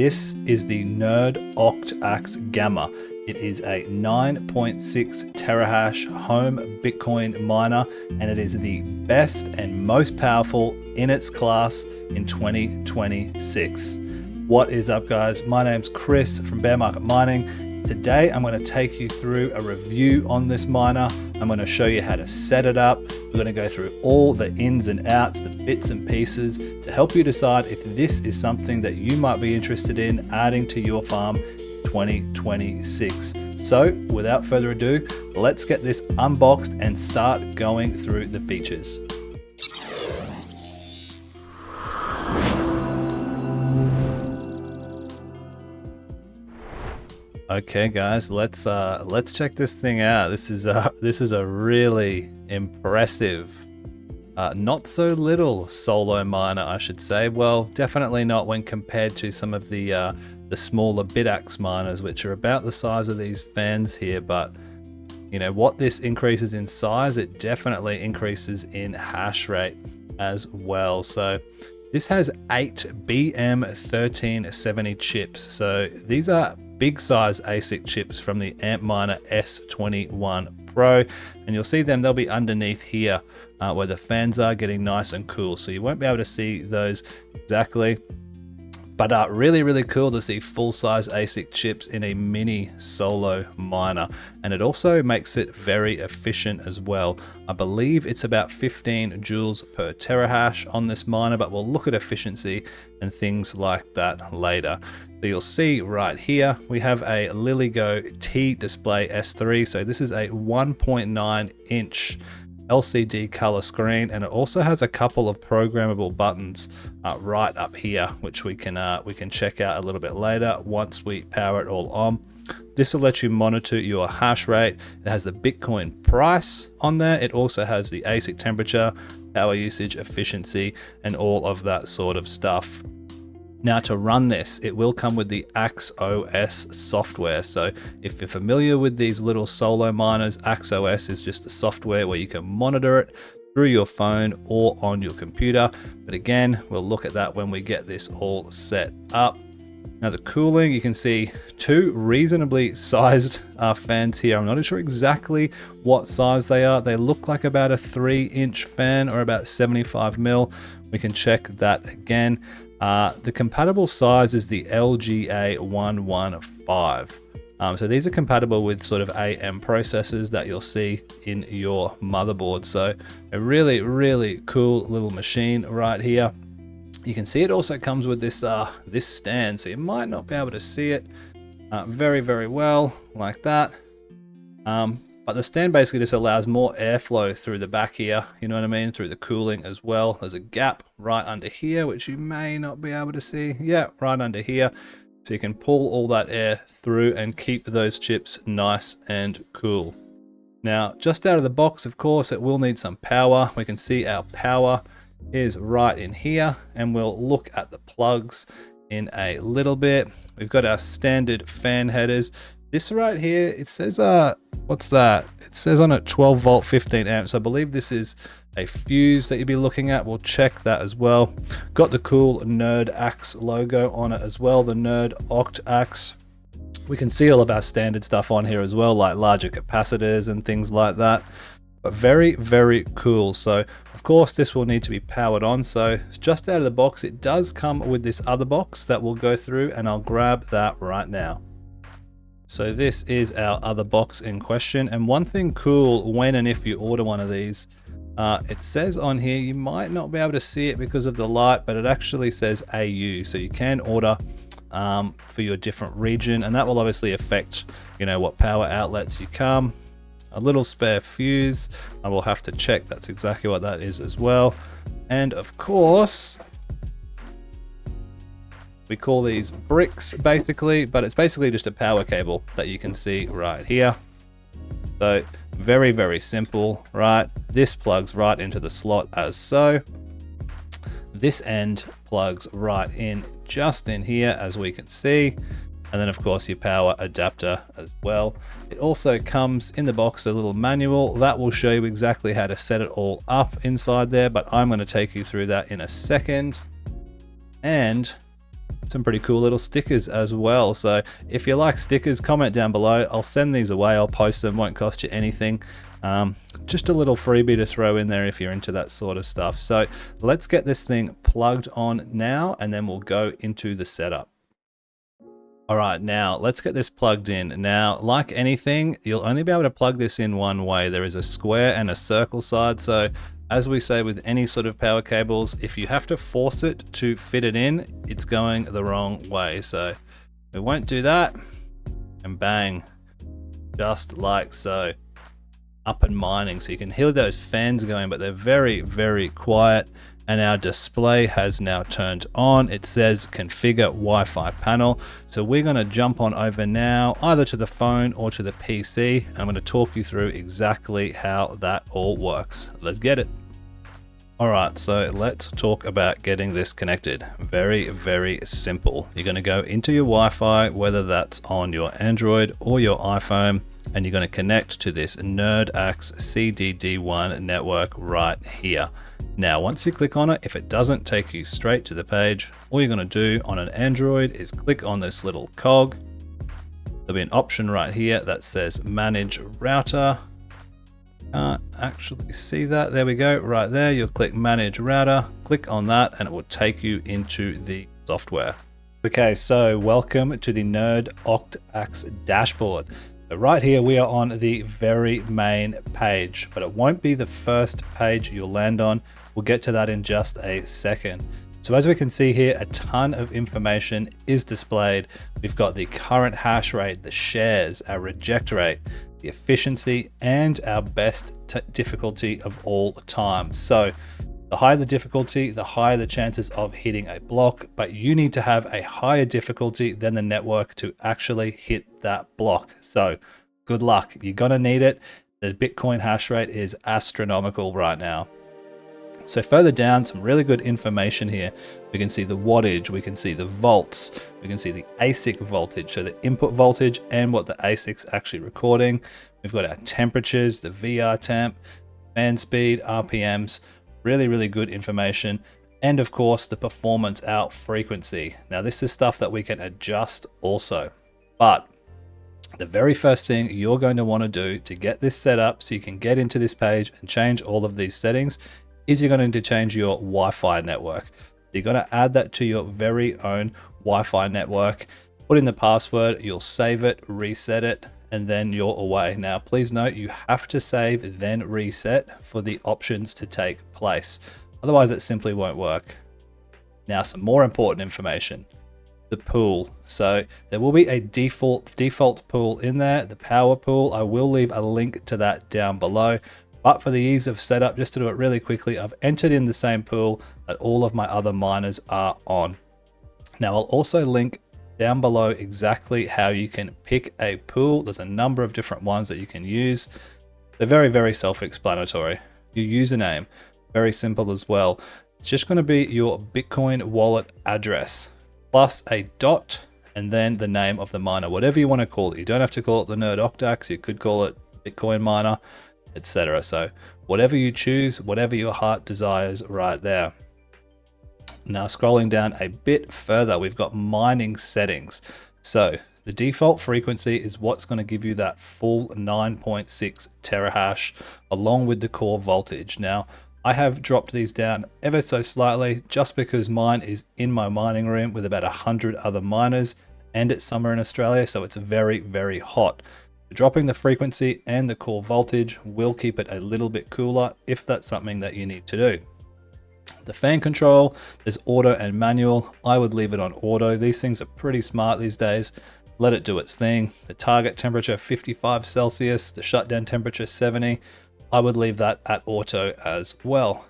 This is the NerdOctAxe Gamma. It is a 9.6 terahash home Bitcoin miner, and it is the best and most powerful in its class in 2026. What is up, guys? My name's Chris from Bear Market Mining. Today, I'm going to take you through a review on this miner. I'm going to show you how to set it up. We're going to go through all the ins and outs, the bits and pieces to help you decide if this is something that you might be interested in adding to your farm 2026. So without further ado, let's get this unboxed and start going through the features. Okay, guys, let's check this thing out. This is a really impressive, not so little solo miner, I should say. Well, definitely not when compared to some of the smaller BitAxe miners, which are about the size of these fans here. But you know what, this increases in size, it definitely increases in hash rate as well. So this has 8 BM1370 chips. So these are big size ASIC chips from the Antminer S21 Pro, and you'll see them, they'll be underneath here where the fans are getting nice and cool. So you won't be able to see those exactly, but really cool to see full size ASIC chips in a mini solo miner. And it also makes it very efficient as well. I believe it's about 15 joules per terahash on this miner, but we'll look at efficiency and things like that later. So you'll see right here, we have a LilyGo T Display S3. So this is a 1.9 inch LCD color screen, and it also has a couple of programmable buttons right up here, which we can check out a little bit later once we power it all on. This will let you monitor your hash rate. It has the Bitcoin price on there. It also has the ASIC temperature, power usage, efficiency, and all of that sort of stuff. Now, to run this, it will come with the Axe OS software. So if you're familiar with these little solo miners, Axe OS is just a software where you can monitor it through your phone or on your computer. But again, we'll look at that when we get this all set up. Now, the cooling, you can see 2 reasonably sized fans here. I'm not sure exactly what size they are. They look like about a 3-inch fan or about 75 mil. We can check that again. The compatible size is the LGA115. So these are compatible with sort of AM processors that you'll see in your motherboard. So a really cool little machine right here. You can see it also comes with this this stand, so you might not be able to see it very well like that. But the stand basically just allows more airflow through the back here, you know what I mean, through the cooling as well. There's a gap right under here, which you may not be able to see. Yeah, right under here. So you can pull all that air through and keep those chips nice and cool. Now, just out of the box, of course, it will need some power. We can see our power is right in here, and we'll look at the plugs in a little bit. We've got our standard fan headers. This right here, it says, what's that? It says on it 12 volt, 15 amps. I believe this is a fuse that you'll be looking at. We'll check that as well. Got the cool NerdOctAxe logo on it as well, the NerdOctAxe. We can see all of our standard stuff on here as well, like larger capacitors and things like that. But very cool. So of course this will need to be powered on. So just out of the box, it does come with this other box that we'll go through, and I'll grab that right now. So this is our other box in question, and one thing cool when and if you order one of these, it says on here, you might not be able to see it because of the light, but it actually says AU, so you can order for your different region, and that will obviously affect, you know, what power outlets you come. A little spare fuse, I will have to check that's exactly what that is as well. And of course, we call these bricks basically, but it's basically just a power cable that you can see right here. So very simple, right? This plugs right into the slot as so. This end plugs right in just in here, as we can see. And then of course your power adapter as well. It also comes in the box with a little manual that will show you exactly how to set it all up inside there, but I'm going to take you through that in a second. And some pretty cool little stickers as well. So if you like stickers, comment down below. I'll send these away. I'll post them. Won't cost you anything. Just a little freebie to throw in there if you're into that sort of stuff. So let's get this thing plugged on now, and then we'll go into the setup. All right, now let's get this plugged in. Now, like anything, you'll only be able to plug this in one way. There is a square and a circle side. So as we say with any sort of power cables, if you have to force it to fit it in, it's going the wrong way. So we won't do that, and bang, just like so. Up and mining. So you can hear those fans going, but they're very, very quiet. And our display has now turned on. It says configure Wi-Fi panel. So we're going to jump on over now, either to the phone or to the PC. I'm going to talk you through exactly how that all works. Let's get it. All right, so let's talk about getting this connected. Very, very simple. You're going to go into your Wi-Fi, whether that's on your Android or your iPhone, and you're going to connect to this NerdOctaAxe CDD1 network right here. Now, once you click on it, if it doesn't take you straight to the page, all you're going to do on an Android is click on this little cog. There'll be an option right here that says manage router. Can't actually see that. There we go. Right there, you'll click manage router, click on that, and it will take you into the software. Okay, so welcome to the NerdOctAxe dashboard. So right here, we are on the very main page, but it won't be the first page you'll land on. We'll get to that in just a second. So as we can see here, a ton of information is displayed. We've got the current hash rate, the shares, our reject rate, the efficiency, and our best difficulty of all time. So the higher the difficulty, the higher the chances of hitting a block, but you need to have a higher difficulty than the network to actually hit that block. So good luck, you're gonna need it. The Bitcoin hash rate is astronomical right now. So further down, some really good information here. We can see the wattage, we can see the volts, we can see the ASIC voltage, so the input voltage and what the ASIC's actually recording. We've got our temperatures, the VR temp, fan speed, RPMs, really, really good information. And of course, the performance out frequency. Now this is stuff that we can adjust also, but the very first thing you're going to want to do to get this set up so you can get into this page and change all of these settings is you're going to change your Wi-Fi network. You're going to add that to your very own Wi-Fi network, put in the password, you'll save it, reset it, and then you're away. Now, please note you have to save, then reset for the options to take place. Otherwise, it simply won't work. Now, some more important information. The pool. So there will be a default pool in there, the power pool. I will leave a link to that down below. But for the ease of setup, just to do it really quickly, I've entered in the same pool that all of my other miners are on. Now, I'll also link down below exactly how you can pick a pool. There's a number of different ones that you can use. They're very, very self-explanatory. Your username, very simple as well. It's just going to be your Bitcoin wallet address plus a dot and then the name of the miner, whatever you want to call it. You don't have to call it the NerdOctAxe. You could call it Bitcoin miner, etc. So whatever you choose, whatever your heart desires right there. Now scrolling down a bit further, we've got mining settings. So the default frequency is what's going to give you that full 9.6 terahash along with the core voltage. Now I have dropped these down ever so slightly just because mine is in my mining room with about 100 other miners and it's summer in Australia, so it's very, very hot. Dropping the frequency and the core voltage will keep it a little bit cooler if that's something that you need to do. The fan control, there's auto and manual. I would leave it on auto. These things are pretty smart these days. Let it do its thing. The target temperature 55 Celsius, the shutdown temperature 70. I would leave that at auto as well.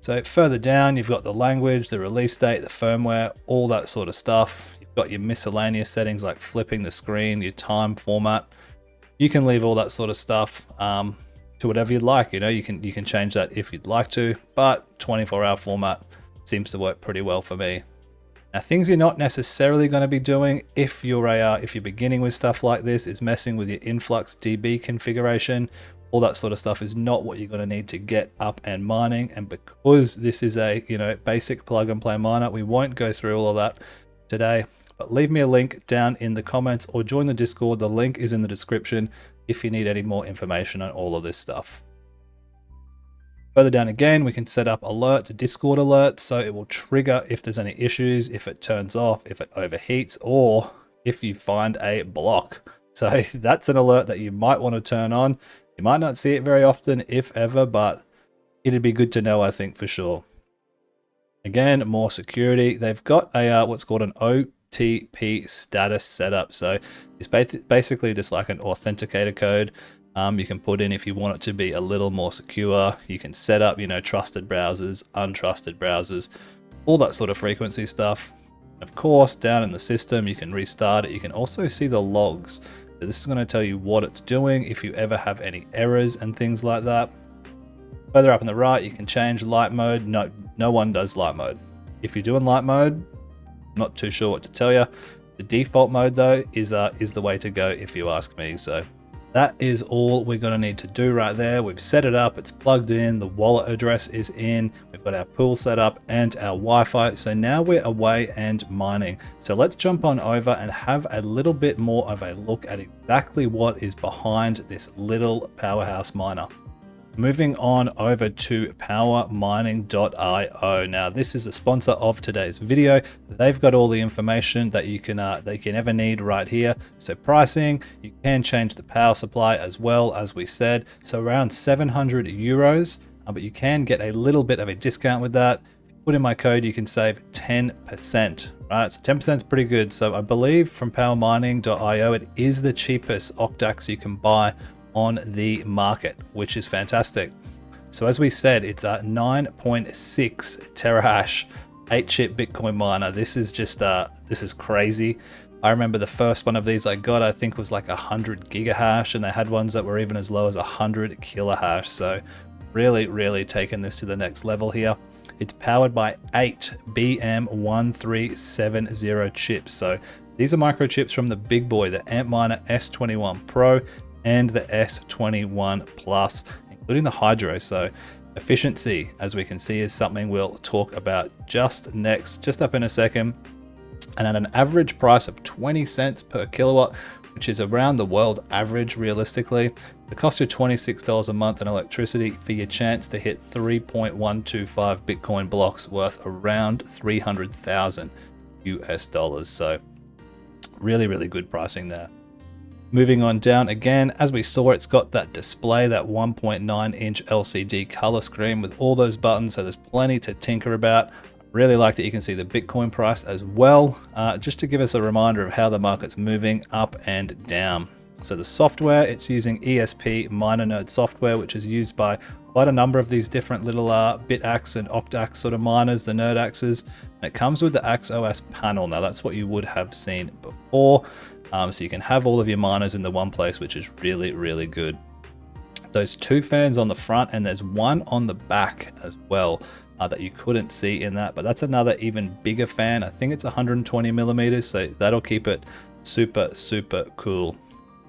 So further down, you've got the language, the release date, the firmware, all that sort of stuff. Got your miscellaneous settings like flipping the screen, your time format. You can leave all that sort of stuff to whatever you'd like. You know, you can change that if you'd like to, but 24-hour format seems to work pretty well for me. Now, things you're not necessarily going to be doing if you're beginning with stuff like this is messing with your influx DB configuration. all that sort of stuff is not what you're going to need to get up and mining. And because this is a, you know, basic plug and play miner, we won't go through all of that today. But leave me a link down in the comments or join the Discord. The link is in the description if you need any more information on all of this stuff. Further down again, we can set up alerts, Discord alerts, so it will trigger if there's any issues, if it turns off, if it overheats, or if you find a block. So that's an alert that you might want to turn on. You might not see it very often, if ever, but it'd be good to know, I think, for sure. Again, more security. They've got a what's called an OTP status setup. So it's basically just like an authenticator code. You can put in if you want it to be a little more secure. You can set up, you know, trusted browsers, untrusted browsers, all that sort of frequency stuff. Of course, down in the system, you can restart it. You can also see the logs. So this is going to tell you what it's doing, if you ever have any errors and things like that. Further up on the right, you can change light mode. No one does light mode. If you're doing light mode, not too sure what to tell you. The default mode though is the way to go if you ask me. So that is all we're going to need to do right there. We've set it up, it's plugged in, the wallet address is in, we've got our pool set up and our Wi-Fi. So now we're away and mining. So let's jump on over and have a little bit more of a look at exactly what is behind this little powerhouse miner. Moving on over to powermining.io. Now this is the sponsor of today's video. They've got all the information that you can ever need right here. So pricing, you can change the power supply as well, as we said. So around 700 euros, but you can get a little bit of a discount with that. If you put in my code, you can save 10%. Right, so 10% is pretty good. So I believe from powermining.io, it is the cheapest OctAxe you can buy on the market, which is fantastic. So as we said, it's a 9.6 terahash 8-chip Bitcoin miner. This is just this is crazy. I remember the first one of these I got, I think was like 100 gigahash, and they had ones that were even as low as 100 kilohash. So really taking this to the next level here. It's powered by 8 BM1370 chips. So these are microchips from the big boy, the Antminer S21 Pro and the S21 Plus, including the Hydro. So efficiency, as we can see, is something we'll talk about just next, just up in a second. And at an average price of 20 cents per kilowatt, which is around the world average realistically, it costs you $26 a month in electricity for your chance to hit 3.125 Bitcoin blocks worth around 300,000 US dollars. So really good pricing there. Moving on down again, as we saw, it's got that display, that 1.9 inch LCD color screen with all those buttons, so there's plenty to tinker about. Really like that you can see the Bitcoin price as well, just to give us a reminder of how the market's moving up and down. So the software, it's using ESP miner node software, which is used by quite a number of these different little BitAxe and OctAxe sort of miners, the NerdOctaAxes, and it comes with the Axe OS panel. Now that's what you would have seen before. So you can have all of your miners in the one place, which is really good. Those two fans on the front, and there's one on the back as well that you couldn't see in that, but that's another even bigger fan. I think it's 120 millimeters, so that'll keep it super cool.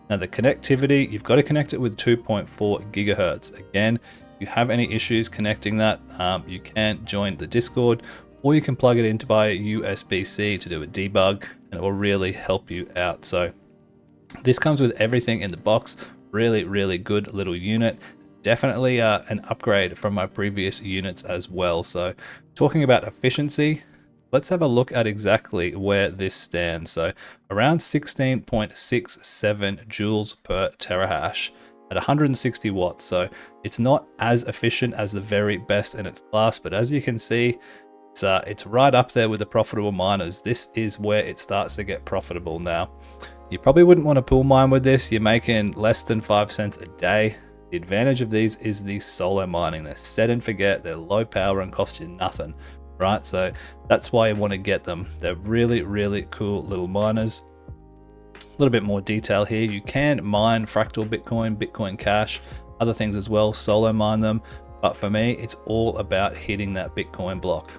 Now the connectivity, you've got to connect it with 2.4 gigahertz. Again, if you have any issues connecting that, you can join the Discord, or you can plug it into by USB-C to do a debug, and it will really help you out. So this comes with everything in the box. Really good little unit. Definitely an upgrade from my previous units as well. So talking about efficiency, let's have a look at exactly where this stands. So around 16.67 joules per terahash at 160 watts. So it's not as efficient as the very best in its class, but as you can see, it's right up there with the profitable miners. This is where it starts to get profitable now. You probably wouldn't want to pool mine with this. You're making less than 5 cents a day. The advantage of these is the solo mining. They're set and forget, they're low power and cost you nothing, right? So that's why you want to get them. They're really cool little miners. A little bit more detail here. You can mine fractal Bitcoin, Bitcoin Cash, other things as well, solo mine them. But for me, it's all about hitting that Bitcoin block.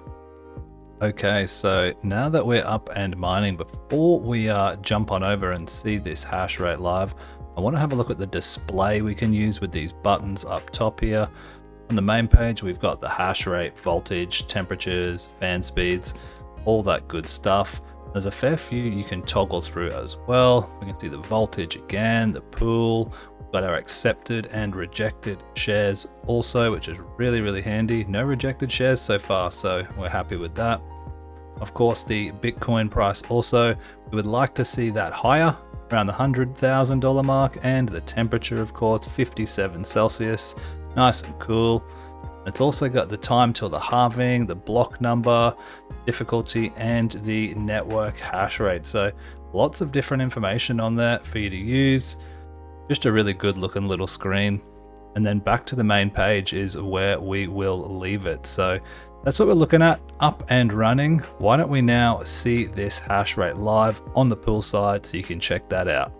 Okay, so now that we're up and mining, before we jump on over and see this hash rate live, I want to have a look at the display we can use with these buttons up top here. On the main page, we've got the hash rate, voltage, temperatures, fan speeds, all that good stuff. There's a fair few you can toggle through as well. We can see the voltage again, the pool. We've got our accepted and rejected shares also, which is really, really handy. No rejected shares so far, so we're happy with that. Of course, the Bitcoin price also, we would like to see that higher, around the $100,000 mark, and the temperature, of course, 57 Celsius, nice and cool. It's also got the time till the halving, the block number, difficulty, and the network hash rate. So lots of different information on there for you to use. Just a really good looking little screen. And then back to the main page is where we will leave it. So that's what we're looking at, up and running. Why don't we now see this hash rate live on the pool side so you can check that out.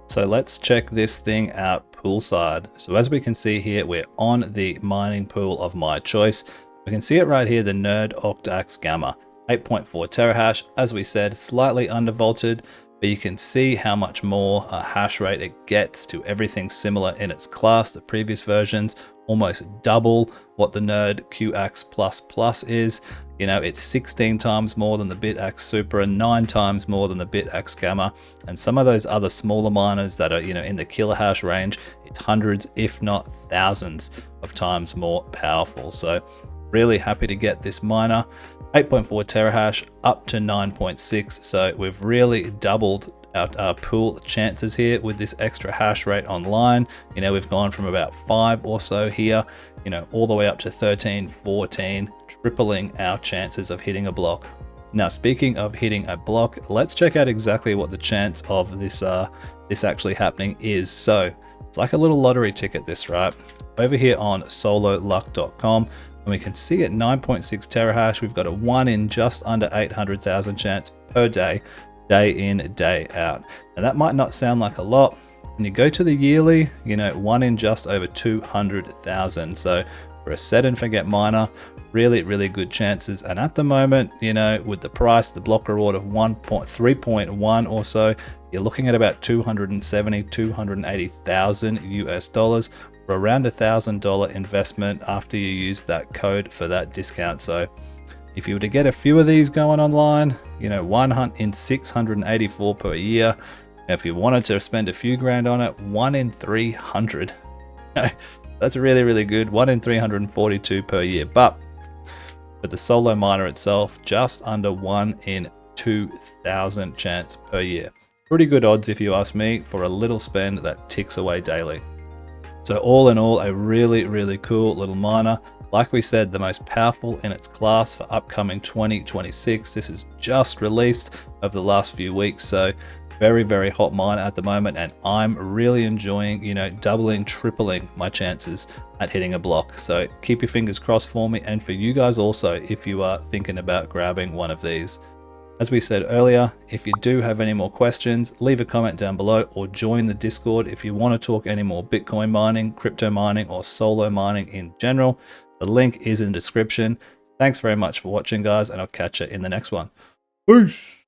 So let's check this thing out poolside. So as we can see here, we're on the mining pool of my choice. We can see it right here, the NerdOctAxe Gamma, 8.4 terahash. As we said, slightly undervolted, but you can see how much more hash rate it gets to everything similar in its class. The previous versions, almost double what the NerdOctAxe is. You know, it's 16 times more than the BitAxe Super and 9 times more than the BitAxe Gamma. And some of those other smaller miners that are, you know, in the kilohash range, it's hundreds, if not thousands of times more powerful. So really happy to get this miner. 8.4 terahash up to 9.6. So we've really doubled our pool chances here with this extra hash rate online. You know, we've gone from about 5 or so here, you know, all the way up to 13, 14, tripling our chances of hitting a block. Now, speaking of hitting a block, let's check out exactly what the chance of this actually happening is. So it's like a little lottery ticket, this, right? Over here on sololuck.com, and we can see at 9.6 terahash, we've got a 1 in just under 800,000 chance per day, day in, day out. And that might not sound like a lot. When you go to the yearly, you know, 1 in just over 200,000. So for a set and forget miner, really, really good chances. And at the moment, you know, with the price, the block reward of 3.1 or so, you're looking at about 270, 280,000 US dollars for around $1,000 investment after you use that code for that discount. So if you were to get a few of these going online, you know, 1 in 684 per year. If you wanted to spend a few grand on it, 1 in 300. That's really, really good. 1 in 342 per year. But for the solo miner itself, just under 1 in 2,000 chance per year. Pretty good odds, if you ask me, for a little spend that ticks away daily. So all in all, a really, really cool little miner. Like we said, the most powerful in its class for upcoming 2026. This is just released over the last few weeks. So very, very hot miner at the moment. And I'm really enjoying, you know, doubling, tripling my chances at hitting a block. So keep your fingers crossed for me and for you guys also, if you are thinking about grabbing one of these. As we said earlier, if you do have any more questions, leave a comment down below or join the Discord if you want to talk any more Bitcoin mining, crypto mining, or solo mining in general. The link is in the description. Thanks very much for watching, guys, and I'll catch you in the next one. Peace!